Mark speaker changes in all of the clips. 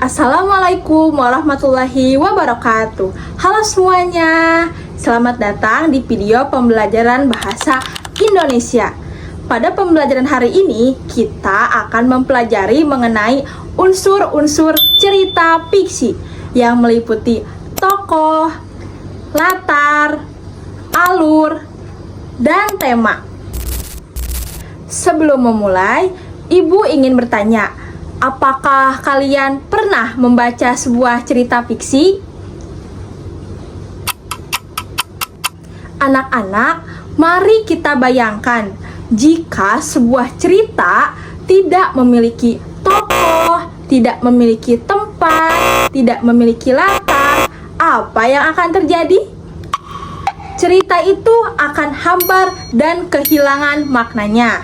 Speaker 1: Assalamualaikum warahmatullahi wabarakatuh. Halo semuanya, selamat datang di video pembelajaran bahasa Indonesia. Pada pembelajaran hari ini, kita akan mempelajari mengenai unsur-unsur cerita fiksi yang meliputi tokoh, latar, alur, dan tema. Sebelum memulai, Ibu ingin bertanya, apakah kalian pernah membaca sebuah cerita fiksi? Anak-anak, mari kita bayangkan jika sebuah cerita tidak memiliki tokoh, tidak memiliki tempat, tidak memiliki latar, apa yang akan terjadi? Cerita itu akan hambar dan kehilangan maknanya.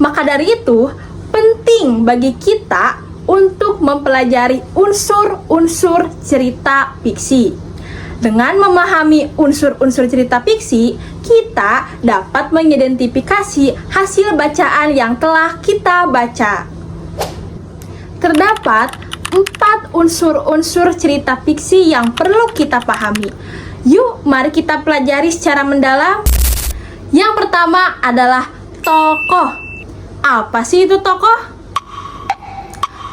Speaker 1: Maka dari itu, penting bagi kita untuk mempelajari unsur-unsur cerita fiksi. Dengan memahami unsur-unsur cerita fiksi, kita dapat mengidentifikasi hasil bacaan yang telah kita baca. Terdapat 4 unsur-unsur cerita fiksi yang perlu kita pahami. Yuk, mari kita pelajari secara mendalam. Yang pertama adalah tokoh. Apa sih itu tokoh?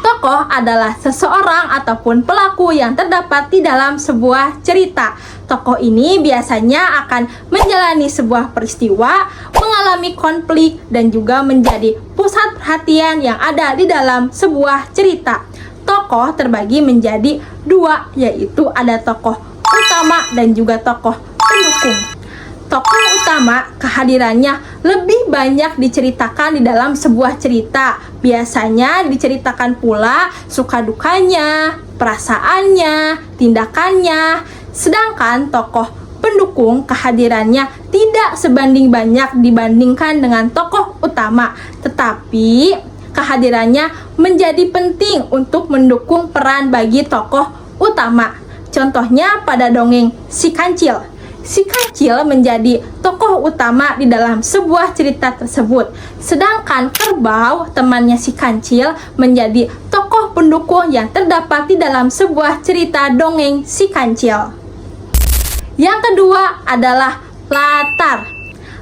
Speaker 1: Tokoh adalah seseorang ataupun pelaku yang terdapat di dalam sebuah cerita. Tokoh ini biasanya akan menjalani sebuah peristiwa, mengalami konflik, dan juga menjadi pusat perhatian yang ada di dalam sebuah cerita. Tokoh terbagi menjadi 2, yaitu ada tokoh utama dan juga tokoh pendukung. Tokoh utama kehadirannya lebih banyak diceritakan di dalam sebuah cerita. Biasanya diceritakan pula suka dukanya, perasaannya, tindakannya. Sedangkan tokoh pendukung kehadirannya tidak sebanding banyak dibandingkan dengan tokoh utama. Tetapi kehadirannya menjadi penting untuk mendukung peran bagi tokoh utama. Contohnya pada dongeng Si Kancil. Si Kancil menjadi tokoh utama di dalam sebuah cerita tersebut. Sedangkan Kerbau, temannya Si Kancil, menjadi tokoh pendukung yang terdapat di dalam sebuah cerita dongeng Si Kancil. Yang kedua adalah latar.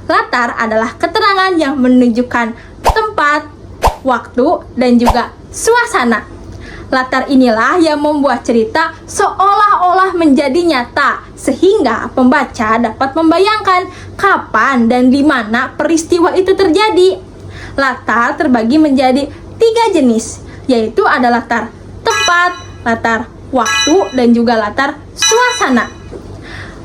Speaker 1: Latar adalah keterangan yang menunjukkan tempat, waktu, dan juga suasana. Latar inilah yang membuat cerita seolah-olah menjadi nyata, sehingga pembaca dapat membayangkan kapan dan di mana peristiwa itu terjadi. Latar terbagi menjadi 3 jenis, yaitu ada latar tempat, latar waktu, dan juga latar suasana.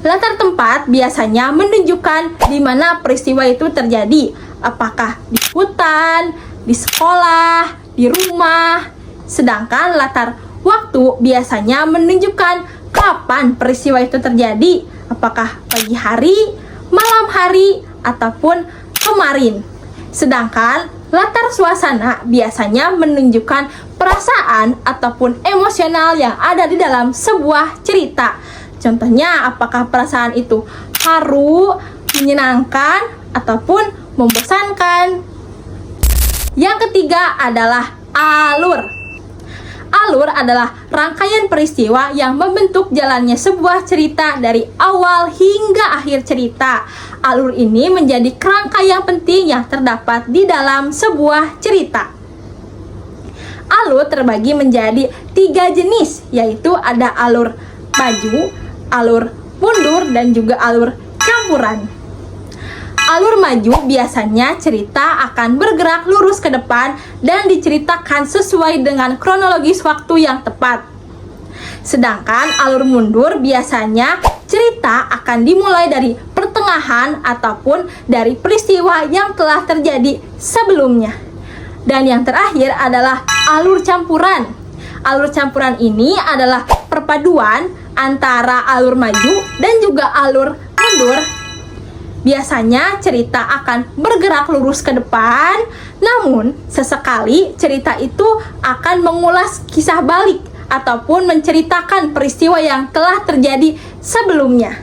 Speaker 1: Latar tempat biasanya menunjukkan di mana peristiwa itu terjadi, apakah di hutan, di sekolah, di rumah. Sedangkan latar waktu biasanya menunjukkan kapan peristiwa itu terjadi, apakah pagi hari, malam hari, ataupun kemarin. Sedangkan latar suasana biasanya menunjukkan perasaan ataupun emosional yang ada di dalam sebuah cerita. Contohnya, apakah perasaan itu haru, menyenangkan, ataupun membosankan. Yang ketiga adalah alur. Alur adalah rangkaian peristiwa yang membentuk jalannya sebuah cerita dari awal hingga akhir cerita. Alur ini menjadi kerangka yang penting yang terdapat di dalam sebuah cerita. Alur terbagi menjadi 3 jenis, yaitu ada alur maju, alur mundur, dan juga alur campuran. Alur maju biasanya cerita akan bergerak lurus ke depan dan diceritakan sesuai dengan kronologis waktu yang tepat. Sedangkan alur mundur biasanya cerita akan dimulai dari pertengahan ataupun dari peristiwa yang telah terjadi sebelumnya. Dan yang terakhir adalah alur campuran. Alur campuran ini adalah perpaduan antara alur maju dan juga alur mundur. Biasanya cerita akan bergerak lurus ke depan, namun sesekali cerita itu akan mengulas kisah balik ataupun menceritakan peristiwa yang telah terjadi sebelumnya.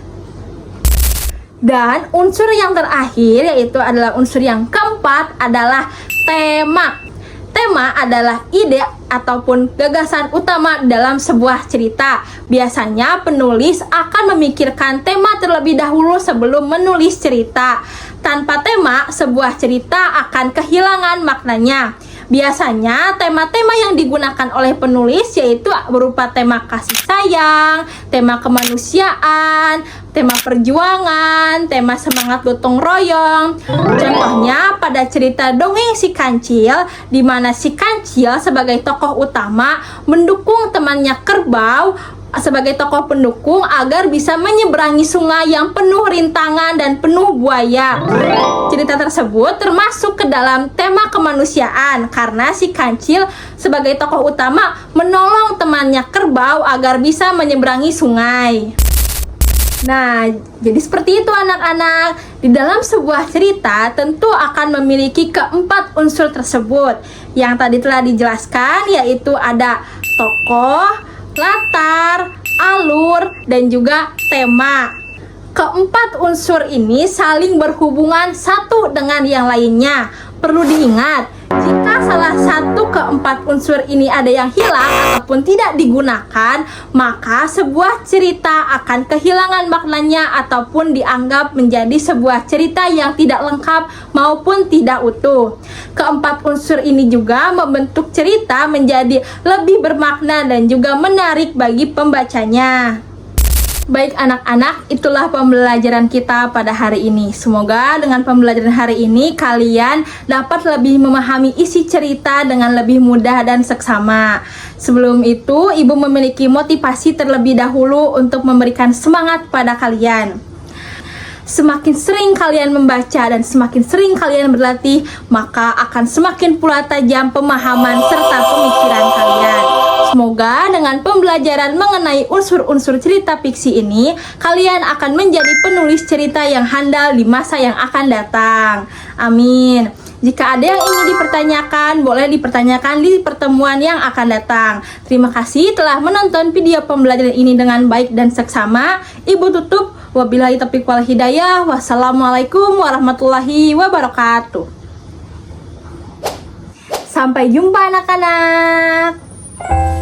Speaker 1: Dan unsur yang terakhir, yaitu adalah unsur yang keempat, adalah tema. Tema adalah ide ataupun gagasan utama dalam sebuah cerita. Biasanya penulis akan memikirkan tema terlebih dahulu sebelum menulis cerita. Tanpa tema, sebuah cerita akan kehilangan maknanya. Biasanya tema-tema yang digunakan oleh penulis yaitu berupa tema kasih sayang, tema kemanusiaan, tema perjuangan, tema semangat gotong royong. Contohnya pada cerita Dongeng Si Kancil, di mana si Kancil sebagai tokoh utama mendukung temannya Kerbau sebagai tokoh pendukung agar bisa menyeberangi sungai yang penuh rintangan dan penuh buaya. Cerita tersebut termasuk ke dalam tema kemanusiaan karena si Kancil sebagai tokoh utama menolong temannya Kerbau agar bisa menyeberangi sungai. Nah, jadi seperti itu anak-anak. Di dalam sebuah cerita tentu akan memiliki keempat unsur tersebut. Yang tadi telah dijelaskan yaitu ada tokoh, latar, alur, dan juga tema. Keempat unsur ini saling berhubungan satu dengan yang lainnya. Perlu diingat, jika salah satu keempat unsur ini ada yang hilang ataupun tidak digunakan, maka sebuah cerita akan kehilangan maknanya ataupun dianggap menjadi sebuah cerita yang tidak lengkap maupun tidak utuh. Keempat unsur ini juga membentuk cerita menjadi lebih bermakna dan juga menarik bagi pembacanya. Baik anak-anak, itulah pembelajaran kita pada hari ini. Semoga dengan pembelajaran hari ini kalian dapat lebih memahami isi cerita dengan lebih mudah dan seksama. Sebelum itu, Ibu memiliki motivasi terlebih dahulu untuk memberikan semangat pada kalian. Semakin sering kalian membaca dan semakin sering kalian berlatih, maka akan semakin pula tajam pemahaman serta pemikiran kalian. Semoga dengan pembelajaran mengenai unsur-unsur cerita fiksi ini, kalian akan menjadi penulis cerita yang handal di masa yang akan datang. Amin. Jika ada yang ingin dipertanyakan, boleh dipertanyakan di pertemuan yang akan datang. Terima kasih telah menonton video pembelajaran ini dengan baik dan seksama. Ibu tutup. Wabillahi taufiq wal hidayah. Wassalamualaikum warahmatullahi wabarakatuh. Sampai jumpa anak-anak.